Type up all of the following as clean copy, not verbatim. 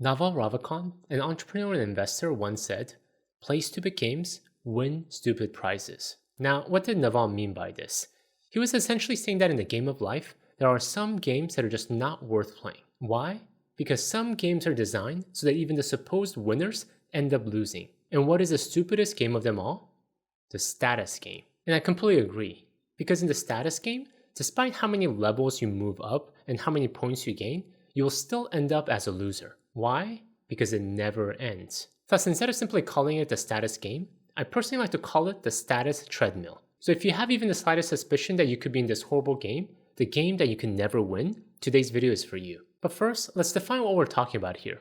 Naval Ravikant, an entrepreneur and investor, once said, "Play stupid games, win stupid prizes." Now, what did Naval mean by this? He was essentially saying that in the game of life, there are some games that are just not worth playing. Why? Because some games are designed so that even the supposed winners end up losing. And what is the stupidest game of them all? The status game. And I completely agree. Because in the status game, despite how many levels you move up and how many points you gain, you will still end up as a loser. Why? Because it never ends. Thus, instead of simply calling it the status game, I personally like to call it the status treadmill. So if you have even the slightest suspicion that you could be in this horrible game, the game that you can never win, today's video is for you. But first, let's define what we're talking about here.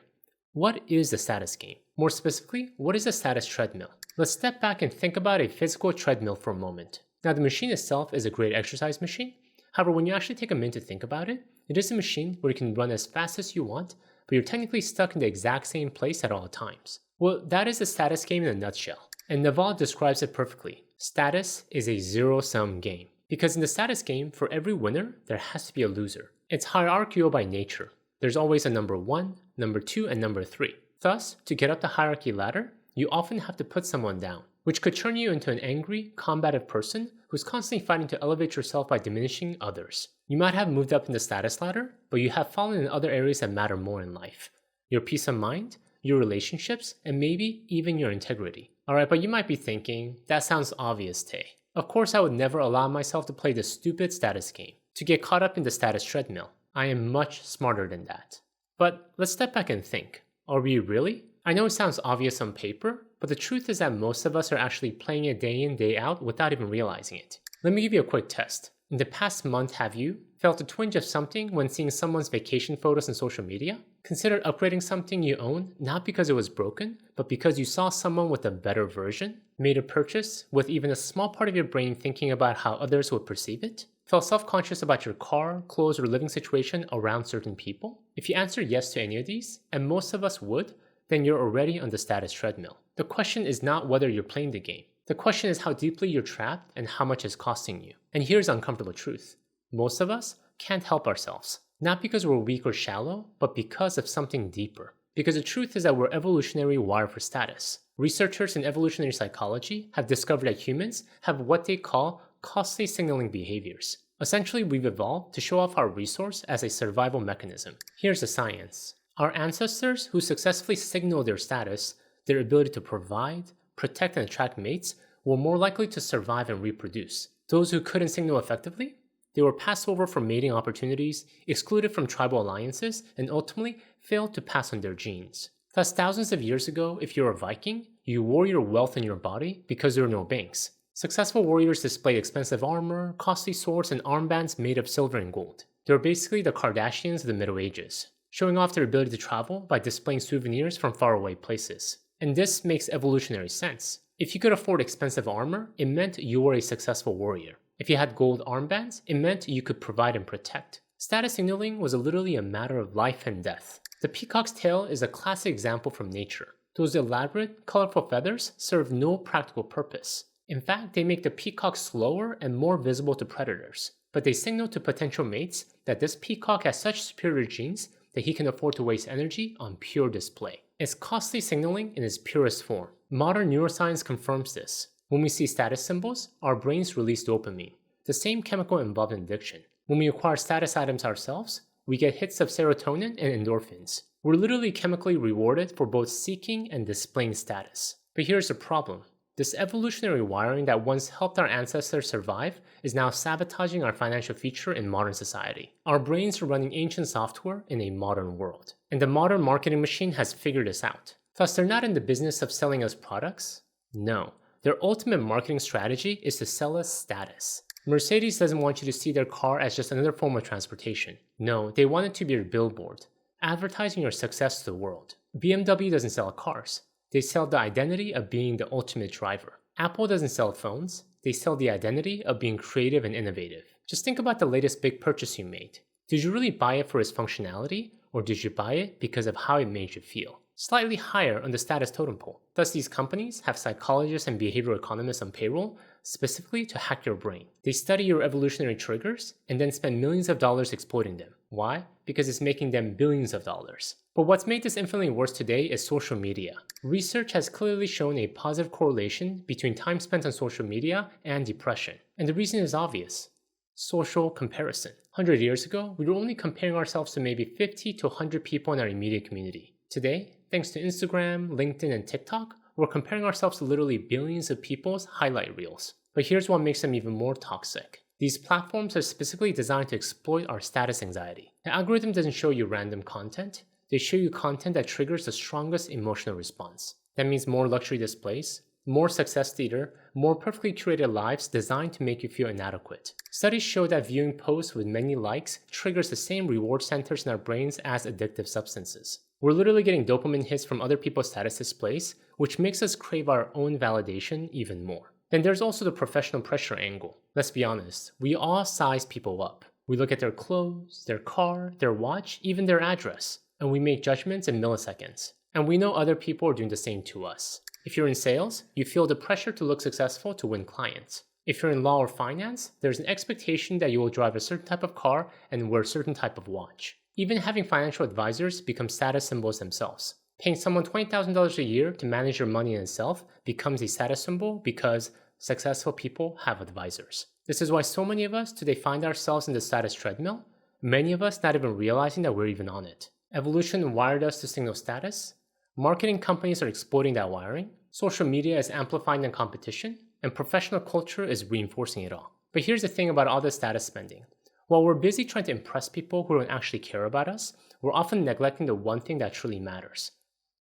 What is the status game? More specifically, what is a status treadmill? Let's step back and think about a physical treadmill for a moment. Now, the machine itself is a great exercise machine. However, when you actually take a minute to think about it, it is a machine where you can run as fast as you want, but you're technically stuck in the exact same place at all times. Well, that is the status game in a nutshell. And Naval describes it perfectly. Status is a zero-sum game. Because in the status game, for every winner, there has to be a loser. It's hierarchical by nature. There's always a number 1, number 2, and number 3. Thus, to get up the hierarchy ladder, you often have to put someone down, which could turn you into an angry, combative person who's constantly fighting to elevate yourself by diminishing others. You might have moved up in the status ladder, but you have fallen in other areas that matter more in life. Your peace of mind, your relationships, and maybe even your integrity. Alright, but you might be thinking, that sounds obvious, Tay. Of course, I would never allow myself to play the stupid status game, to get caught up in the status treadmill. I am much smarter than that. But let's step back and think. Are we really? I know it sounds obvious on paper, but the truth is that most of us are actually playing it day in, day out without even realizing it. Let me give you a quick test. In the past month, have you felt a twinge of something when seeing someone's vacation photos on social media? Considered upgrading something you own, not because it was broken, but because you saw someone with a better version? Made a purchase with even a small part of your brain thinking about how others would perceive it? Felt self-conscious about your car, clothes, or living situation around certain people? If you answer yes to any of these, and most of us would, then you're already on the status treadmill. The question is not whether you're playing the game. The question is how deeply you're trapped and how much it's costing you. And here's the uncomfortable truth. Most of us can't help ourselves. Not because we're weak or shallow, but because of something deeper. Because the truth is that we're evolutionarily wired for status. Researchers in evolutionary psychology have discovered that humans have what they call costly signaling behaviors. Essentially, we've evolved to show off our resource as a survival mechanism. Here's the science. Our ancestors who successfully signaled their status, their ability to provide, protect, and attract mates, were more likely to survive and reproduce. Those who couldn't signal effectively, they were passed over for mating opportunities, excluded from tribal alliances, and ultimately failed to pass on their genes. Thus, thousands of years ago, if you're a Viking, you wore your wealth in your body because there were no banks. Successful warriors displayed expensive armor, costly swords, and armbands made of silver and gold. They were basically the Kardashians of the Middle Ages, showing off their ability to travel by displaying souvenirs from faraway places. And this makes evolutionary sense. If you could afford expensive armor, it meant you were a successful warrior. If you had gold armbands, it meant you could provide and protect. Status signaling was literally a matter of life and death. The peacock's tail is a classic example from nature. Those elaborate, colorful feathers serve no practical purpose. In fact, they make the peacock slower and more visible to predators. But they signal to potential mates that this peacock has such superior genes that he can afford to waste energy on pure display. It's costly signaling in its purest form. Modern neuroscience confirms this. When we see status symbols, our brains release dopamine, the same chemical involved in addiction. When we acquire status items ourselves, we get hits of serotonin and endorphins. We're literally chemically rewarded for both seeking and displaying status. But here's the problem. This evolutionary wiring that once helped our ancestors survive is now sabotaging our financial future in modern society. Our brains are running ancient software in a modern world. And the modern marketing machine has figured this out. Thus, they're not in the business of selling us products. No. Their ultimate marketing strategy is to sell us status. Mercedes doesn't want you to see their car as just another form of transportation. No, they want it to be your billboard, advertising your success to the world. BMW doesn't sell cars. They sell the identity of being the ultimate driver. Apple doesn't sell phones. They sell the identity of being creative and innovative. Just think about the latest big purchase you made. Did you really buy it for its functionality, or did you buy it because of how it made you feel? slightly higher on the status totem pole. Thus, these companies have psychologists and behavioral economists on payroll specifically to hack your brain. They study your evolutionary triggers and then spend millions of dollars exploiting them. Why? Because it's making them billions of dollars. But what's made this infinitely worse today is social media. Research has clearly shown a positive correlation between time spent on social media and depression. And the reason is obvious. Social comparison. 100 years ago, we were only comparing ourselves to maybe 50 to 100 people in our immediate community. Today, thanks to Instagram, LinkedIn, and TikTok, we're comparing ourselves to literally billions of people's highlight reels. But here's what makes them even more toxic. These platforms are specifically designed to exploit our status anxiety. The algorithm doesn't show you random content. They show you content that triggers the strongest emotional response. That means more luxury displays, more success theater, more perfectly curated lives designed to make you feel inadequate. Studies show that viewing posts with many likes triggers the same reward centers in our brains as addictive substances. We're literally getting dopamine hits from other people's status displays, which makes us crave our own validation even more. Then there's also the professional pressure angle. Let's be honest, we all size people up. We look at their clothes, their car, their watch, even their address, and we make judgments in milliseconds. And we know other people are doing the same to us. If you're in sales, you feel the pressure to look successful to win clients. If you're in law or finance, there's an expectation that you will drive a certain type of car and wear a certain type of watch. Even having financial advisors become status symbols themselves. Paying someone $20,000 a year to manage your money in itself becomes a status symbol because successful people have advisors. This is why so many of us today find ourselves in the status treadmill, many of us not even realizing that we're even on it. Evolution wired us to signal status. Marketing companies are exploiting that wiring. Social media is amplifying the competition, and professional culture is reinforcing it all. But here's the thing about all the status spending. While we're busy trying to impress people who don't actually care about us, we're often neglecting the one thing that truly matters.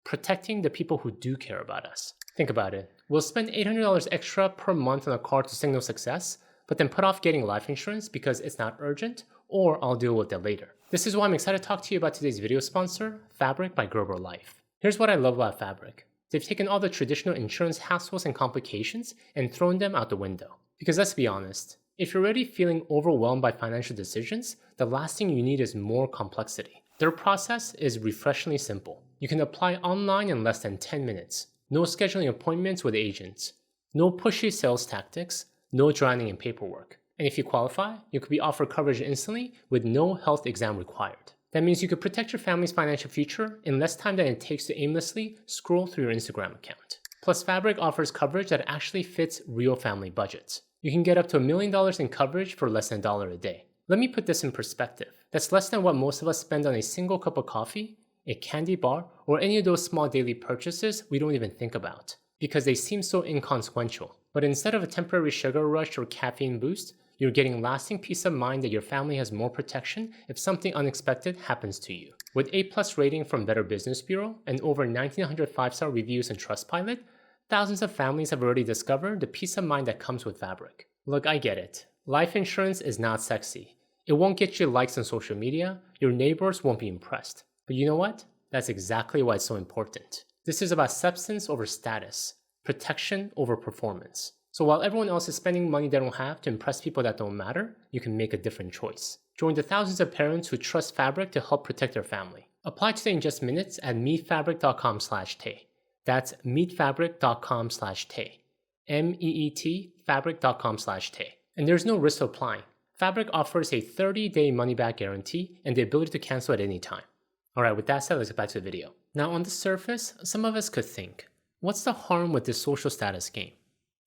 Protecting the people who do care about us. Think about it. We'll spend $800 extra per month on a car to signal success, but then put off getting life insurance because it's not urgent, or I'll deal with it later. This is why I'm excited to talk to you about today's video sponsor, Fabric by Gerber Life. Here's what I love about Fabric. They've taken all the traditional insurance hassles and complications and thrown them out the window. Because let's be honest, if you're already feeling overwhelmed by financial decisions, the last thing you need is more complexity. Their process is refreshingly simple. You can apply online in less than 10 minutes. No scheduling appointments with agents. No pushy sales tactics. No drowning in paperwork. And if you qualify, you could be offered coverage instantly with no health exam required. That means you could protect your family's financial future in less time than it takes to aimlessly scroll through your Instagram account. Plus, Fabric offers coverage that actually fits real family budgets. You can get up to $1 million in coverage for less than $1 a day. Let me put this in perspective. That's less than what most of us spend on a single cup of coffee, a candy bar, or any of those small daily purchases we don't even think about, because they seem so inconsequential. But instead of a temporary sugar rush or caffeine boost, you're getting lasting peace of mind that your family has more protection if something unexpected happens to you. With A+ rating from Better Business Bureau and over 1,900 5-star reviews on Trustpilot, thousands of families have already discovered the peace of mind that comes with Fabric. Look, I get it. Life insurance is not sexy. It won't get you likes on social media. Your neighbors won't be impressed. But you know what? That's exactly why it's so important. This is about substance over status, protection over performance. So while everyone else is spending money they don't have to impress people that don't matter, you can make a different choice. Join the thousands of parents who trust Fabric to help protect their family. Apply today in just minutes at meetfabric.com/tay. That's meetfabric.com/tay. MEET fabric.com/tay. And there's no risk to applying. Fabric offers a 30-day money-back guarantee and the ability to cancel at any time. Alright, with that said, let's get back to the video. Now on the surface, some of us could think, what's the harm with this social status game?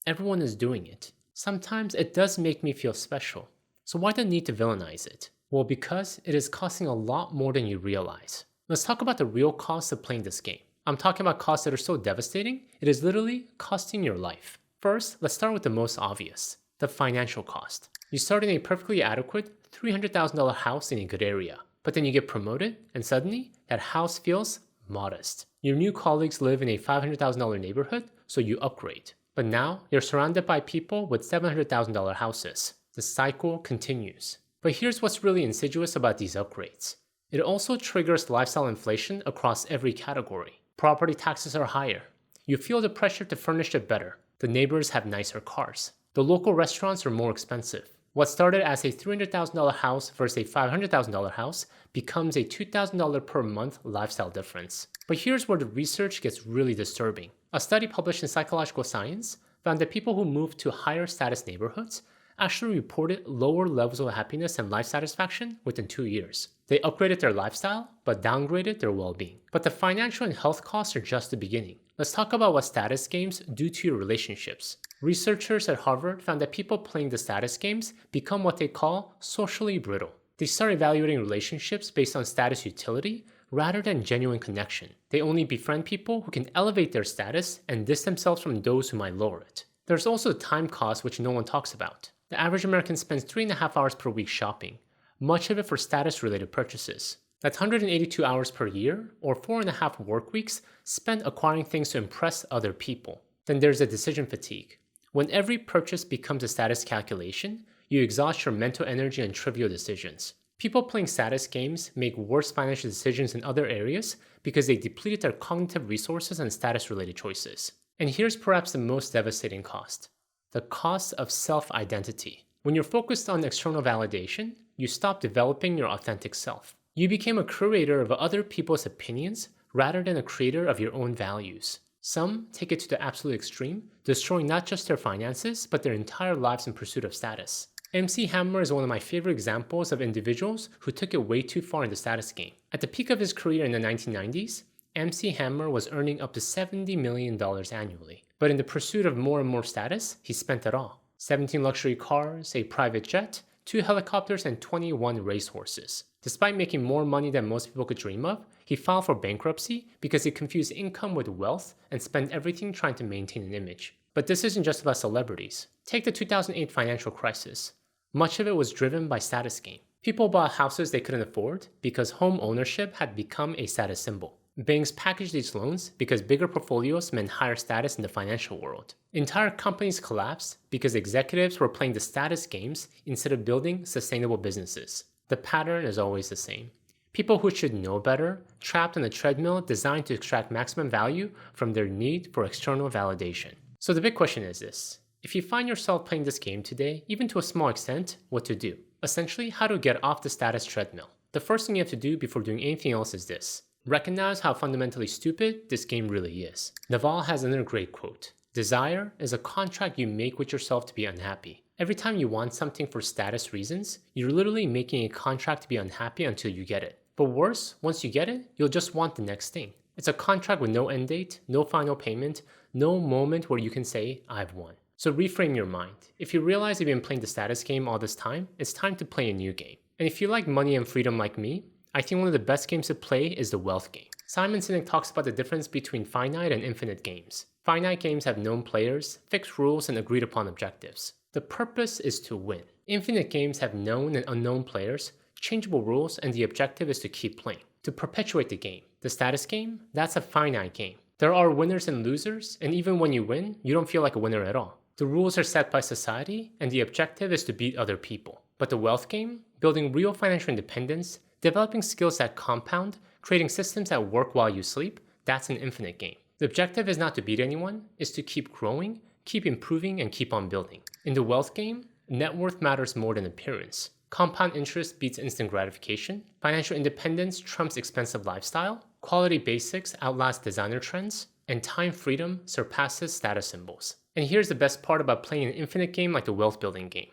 Everyone is doing it. Sometimes it does make me feel special. So why the need to villainize it? Well, because it is costing a lot more than you realize. Let's talk about the real cost of playing this game. I'm talking about costs that are so devastating, it is literally costing your life. First, let's start with the most obvious, the financial cost. You start in a perfectly adequate $300,000 house in a good area, but then you get promoted and suddenly that house feels modest. Your new colleagues live in a $500,000 neighborhood, so you upgrade. But now you're surrounded by people with $700,000 houses. The cycle continues. But here's what's really insidious about these upgrades. It also triggers lifestyle inflation across every category. Property taxes are higher. You feel the pressure to furnish it better. The neighbors have nicer cars. The local restaurants are more expensive. What started as a $300,000 house versus a $500,000 house becomes a $2,000 per month lifestyle difference. But here's where the research gets really disturbing. A study published in Psychological Science found that people who moved to higher status neighborhoods actually reported lower levels of happiness and life satisfaction within 2 years. They upgraded their lifestyle, but downgraded their well-being. But the financial and health costs are just the beginning. Let's talk about what status games do to your relationships. Researchers at Harvard found that people playing the status games become what they call socially brittle. They start evaluating relationships based on status utility rather than genuine connection. They only befriend people who can elevate their status and distance themselves from those who might lower it. There's also the time cost, which no one talks about. The average American spends 3.5 hours per week shopping, much of it for status-related purchases. That's 182 hours per year, or 4.5 work weeks spent acquiring things to impress other people. Then there's the decision fatigue. When every purchase becomes a status calculation, you exhaust your mental energy on trivial decisions. People playing status games make worse financial decisions in other areas because they depleted their cognitive resources on status-related choices. And here's perhaps the most devastating cost: the cost of self-identity. When you're focused on external validation, you stop developing your authentic self. You became a curator of other people's opinions rather than a creator of your own values. Some take it to the absolute extreme, destroying not just their finances, but their entire lives in pursuit of status. MC Hammer is one of my favorite examples of individuals who took it way too far in the status game. At the peak of his career in the 1990s, MC Hammer was earning up to $70 million annually. But in the pursuit of more and more status, he spent it all. 17 luxury cars, a private jet, 2 helicopters, and 21 racehorses. Despite making more money than most people could dream of, he filed for bankruptcy because he confused income with wealth and spent everything trying to maintain an image. But this isn't just about celebrities. Take the 2008 financial crisis. Much of it was driven by status game. People bought houses they couldn't afford because home ownership had become a status symbol. Banks packaged these loans because bigger portfolios meant higher status in the financial world. Entire companies collapsed because executives were playing the status games instead of building sustainable businesses. The pattern is always the same. People who should know better, trapped on a treadmill designed to extract maximum value from their need for external validation. So the big question is this: if you find yourself playing this game today, even to a small extent, what to do? Essentially, how to get off the status treadmill. The first thing you have to do before doing anything else is this: recognize how fundamentally stupid this game really is. Naval has another great quote: "Desire is a contract you make with yourself to be unhappy." Every time you want something for status reasons, you're literally making a contract to be unhappy until you get it. But worse, once you get it, you'll just want the next thing. It's a contract with no end date, no final payment, no moment where you can say, "I've won." So reframe your mind. If you realize you've been playing the status game all this time, it's time to play a new game. And if you like money and freedom like me, I think one of the best games to play is the wealth game. Simon Sinek talks about the difference between finite and infinite games. Finite games have known players, fixed rules, and agreed upon objectives. The purpose is to win. Infinite games have known and unknown players, changeable rules, and the objective is to keep playing, to perpetuate the game. The status game, that's a finite game. There are winners and losers, and even when you win, you don't feel like a winner at all. The rules are set by society, and the objective is to beat other people. But the wealth game, building real financial independence, developing skills that compound, creating systems that work while you sleep, that's an infinite game. The objective is not to beat anyone, it's to keep growing, keep improving, and keep on building. In the wealth game, net worth matters more than appearance. Compound interest beats instant gratification. Financial independence trumps expensive lifestyle. Quality basics outlast designer trends. And time freedom surpasses status symbols. And here's the best part about playing an infinite game like the wealth building game.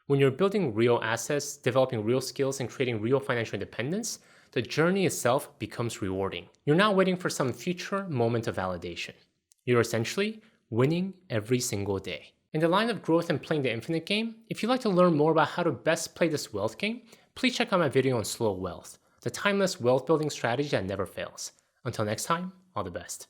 When you're building real assets, developing real skills, and creating real financial independence, the journey itself becomes rewarding. You're not waiting for some future moment of validation. You're essentially winning every single day. In the line of growth and playing the infinite game, if you'd like to learn more about how to best play this wealth game, please check out my video on slow wealth, the timeless wealth building strategy that never fails. Until next time, all the best.